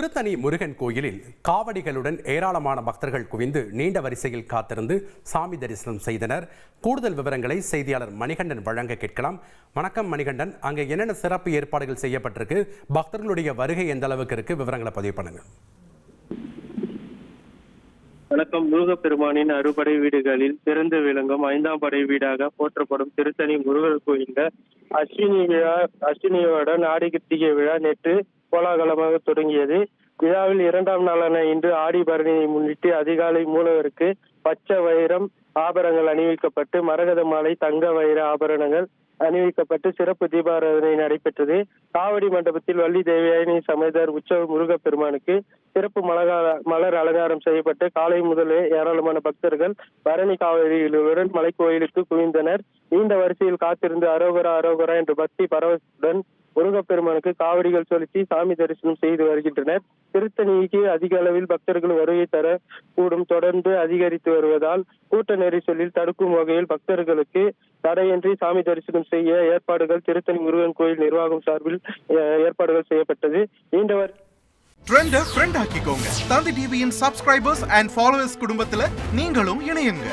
திருத்தணி முருகன் கோயிலில் காவடிகளுடன் ஏராளமான பக்தர்கள் குவிந்து நீண்ட வரிசையில் காத்திருந்து சாமி தரிசனம் செய்தனர். கூடுதல் விவரங்களை செய்தியாளர் மணிகண்டன் வழங்க கேட்கலாம். வணக்கம் மணிகண்டன், அங்கே என்னென்ன சிறப்பு ஏற்பாடுகள் செய்யப்பட்டிருக்கு, பக்தர்களுடைய வருகை எந்த அளவுக்கு இருக்கு, விவரங்களை பதிவு பண்ணுங்க. வணக்கம். முருகப்பெருமானின் அறுபடை வீடுகளில் சிறந்து விளங்கும் 5ஆம் படை வீடாக போற்றப்படும் திருத்தணி முருகர் கோயிலில் அஷ்டமியுடன் ஆடி கிருத்திகை விழா நேற்று கோலாகலமாக தொடங்கியது. விழாவில் 2ஆம் நாளான இன்று ஆடி பரணியை முன்னிட்டு அதிகாலை மூலவருக்கு பச்சை வைரம் ஆபரணங்கள் அணிவிக்கப்பட்டு மரகத மாலை தங்க வைர ஆபரணங்கள் அணிவிக்கப்பட்டு சிறப்பு தீபாராதனை நடைபெற்றது. காவடி மண்டபத்தில் வள்ளி தேவயானி சமேதர் உற்சவ முருகப்பெருமானுக்கு சிறப்பு மலர் அலங்காரம் செய்யப்பட்டு காலை முதலே ஏராளமான பக்தர்கள் பரணி காவடிகளுடன் மலைக்கோயிலுக்கு குவிந்தனர். நீண்ட வரிசையில் காத்திருந்து அரோகரா அரோகரா என்ற பக்தி பரவசுடன் முருகப்பெருமானுக்கு காவடிகள் செலுத்தி சாமி தரிசனம் செய்து வருகின்றனர். திருத்தணிக்கு அதிக அளவில் பக்தர்கள் வருகை தர கூடும் தொடர்ந்து அதிகரித்து வருவதால் கூட்ட நெரிசலில் தடுக்கும் வகையில் பக்தர்களுக்கு தடையின்றி சாமி தரிசனம் செய்ய ஏற்பாடுகள் திருத்தணி முருகன் கோயில் நிர்வாகம் சார்பில் ஏற்பாடுகள் செய்யப்பட்டது. நீண்டவர் ட்ரெண்டை ஃப்ரெண்ட் ஆக்கிக்கோங்க. தந்தி டிவியின் சப்ஸ்கிரைபர்ஸ் அண்ட் ஃபாலோவர்ஸ் குடும்பத்துல நீங்களும் இணையுங்க.